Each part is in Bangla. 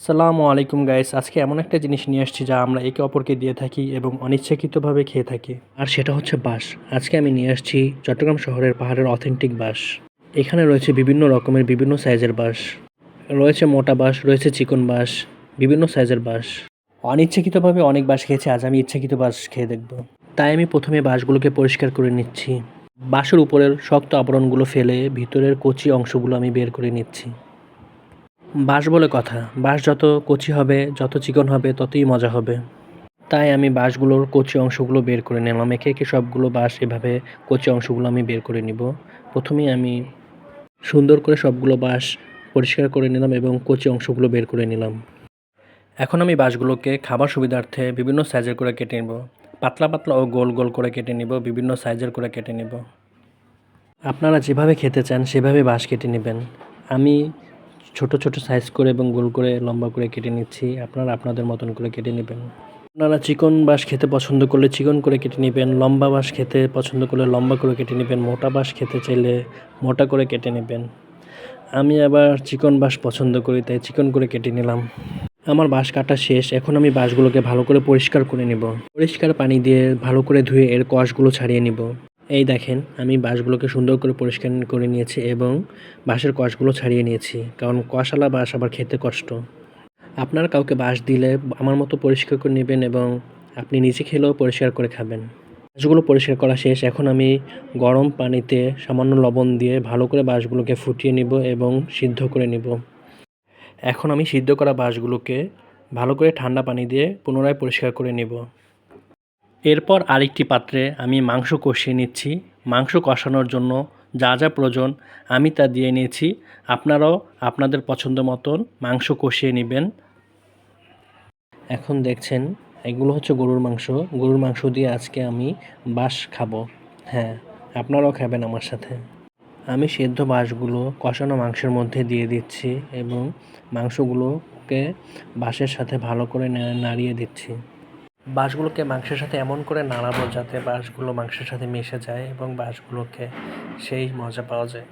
আসসালামু আলাইকুম গাইস। আজকে এমন একটা জিনিস নিয়ে আসছি যা আমরা একে অপরকে দিয়ে থাকি এবং অনিচ্ছাকৃতভাবে খেয়ে থাকি। আর সেটা হচ্ছে বাঁশ। আজকে আমি নিয়ে আসছি চট্টগ্রাম শহরের পাহাড়ের অথেন্টিক বাঁশ। এখানে রয়েছে বিভিন্ন রকমের বিভিন্ন সাইজের বাঁশ। রয়েছে মোটা বাঁশ, রয়েছে চিকন বাঁশ, বিভিন্ন সাইজের বাঁশ। অনিচ্ছাকৃতভাবে অনেক বাঁশ খেয়েছি, আজ আমি ইচ্ছাকৃত বাঁশ খেয়ে দেখব। তাই আমি প্রথমে বাঁশগুলোকে পরিষ্কার করে নিচ্ছি। বাঁশের উপরের শক্ত আবরণগুলো ফেলে ভিতরের কচি অংশগুলো আমি বের করে নিচ্ছি। বাঁশ বলে কথা, বাঁশ যত কচি হবে, যত চিকন হবে ততই মজা হবে। তাই আমি বাঁশগুলোর কচি অংশগুলো বের করে নিলাম। একে একে সবগুলো বাঁশ এভাবে কচি অংশগুলো আমি বের করে নিব। প্রথমেই আমি সুন্দর করে সবগুলো বাঁশ পরিষ্কার করে নিলাম এবং কচি অংশগুলো বের করে নিলাম। এখন আমি বাঁশগুলোকে খাবার সুবিধার্থে বিভিন্ন সাইজের করে কেটে নেব। পাতলা পাতলা ও গোল গোল করে কেটে নিব, বিভিন্ন সাইজের করে কেটে নেব। আপনারা যেভাবে খেতে চান সেভাবে বাঁশ কেটে নেবেন। আমি ছোট ছোট সাইজ করে এবং গোল করে লম্বা করে কেটে নিচ্ছি। আপনারা আপনাদের মতন করে কেটে নেবেন। আপনারা চিকন বাঁশ খেতে পছন্দ করলে চিকন করে কেটে নেবেন, লম্বা বাঁশ খেতে পছন্দ করলে লম্বা করে কেটে নেবেন, মোটা বাঁশ খেতে চাইলে মোটা করে কেটে নেবেন। আমি আবার চিকন বাঁশ পছন্দ করি, তাই চিকন করে কেটে নিলাম। আমার বাঁশ কাটা শেষ। এখন আমি বাঁশগুলোকে ভালো করে পরিষ্কার করে নেব। পরিষ্কার পানি দিয়ে ভালো করে ধুয়ে এর কষগুলো ছাড়িয়ে নিব। এই দেখেন, আমি বাঁশগুলোকে সুন্দর করে পরিষ্কার করে নিয়েছি এবং বাঁশের কষগুলো ছাড়িয়ে নিয়েছি, কারণ কষালা বাঁশ আবার খেতে কষ্ট। আপনারা কাউকে বাঁশ দিলে আমার মতো পরিষ্কার করে নেবেন এবং আপনি নিজে খেলেও পরিষ্কার করে খাবেন। বাঁশগুলো পরিষ্কার করা শেষ। এখন আমি গরম পানিতে সামান্য লবণ দিয়ে ভালো করে বাঁশগুলোকে ফুটিয়ে নিব এবং সিদ্ধ করে নিব। এখন আমি সিদ্ধ করা বাঁশগুলোকে ভালো করে ঠান্ডা পানি দিয়ে পুনরায় পরিষ্কার করে নেব। এরপর আরেকটি পাত্রে আমি মাংস কষিয়ে নিচ্ছি। মাংস কষানোর জন্য যা যা প্রয়োজন আমি তা দিয়ে নিয়েছি। আপনারাও আপনাদের পছন্দ মতন মাংস কষিয়ে নেবেন। এখন দেখছেন, এগুলো হচ্ছে গরুর মাংস। গরুর মাংস দিয়ে আজকে আমি বাঁশ খাবো। হ্যাঁ, আপনারাও খাবেন আমার সাথে। আমি সেদ্ধ বাঁশগুলো কষানো মাংসের মধ্যে দিয়ে দিচ্ছি এবং মাংসগুলোকে বাঁশের সাথে ভালো করে নাড়িয়ে দিচ্ছি। বাঁশগুলোকে মাংসের সাথে এমন করে নাড়াবো যাতে বাঁশগুলো মাংসের সাথে মিশে যায় এবং বাঁশগুলোকে সেই মজা পাওয়া যায়।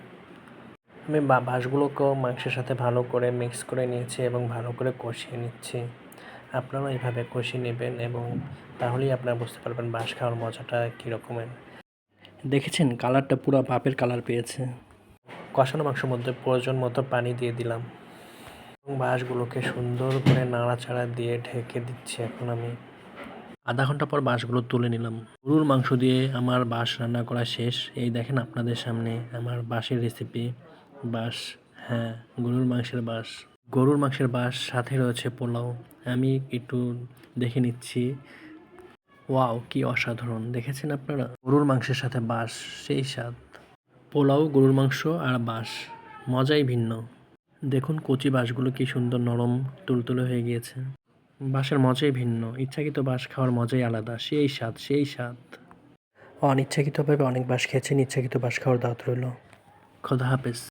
আমি বাঁশগুলোকেও মাংসের সাথে ভালো করে মিক্স করে নিয়েছি এবং ভালো করে কষিয়ে নিচ্ছি। আপনারাও এইভাবে কষিয়ে নেবেন এবং তাহলেই আপনারা বুঝতে পারবেন বাঁশ খাওয়ার মজাটা কী রকমের। দেখেছেন, কালারটা পুরো বাপের কালার পেয়েছে। কষানো মাংসের মধ্যে প্রয়োজন মতো পানি দিয়ে দিলাম এবং বাঁশগুলোকে সুন্দর করে নাড়াচাড়া দিয়ে ঢেকে দিচ্ছি। এখন আমি আধা ঘন্টা পর বাঁশগুলো তুলে নিলাম। গরুর মাংস দিয়ে আমার বাঁশ রান্না করা শেষ। এই দেখেন আপনাদের সামনে আমার বাঁশের রেসিপি। বাঁশ, হ্যাঁ, গরুর মাংসের বাঁশ। গরুর মাংসের বাঁশ, সাথে রয়েছে পোলাও। আমি একটু দেখে নিচ্ছি। ওয়াও, কি অসাধারণ! দেখেছেন আপনারা? গরুর মাংসের সাথে বাঁশ, সেই স্বাদ। পোলাও, গরুর মাংস আর বাঁশ, মজাই ভিন্ন। দেখুন কচি বাঁশগুলো কি সুন্দর নরম তুলতুলে হয়ে গিয়েছে। বাঁশের মজাই ভিন্ন। ইচ্ছাকৃত বাঁশ খাওয়ার মজাই আলাদা। সেই স্বাদ, সেই স্বাদ। অনিচ্ছাকৃতভাবে অনেক বাঁশ খেয়েছেন, ইচ্ছাকৃত বাঁশ খাওয়ার দাওয়াত রইল। খোদা হাফেজ।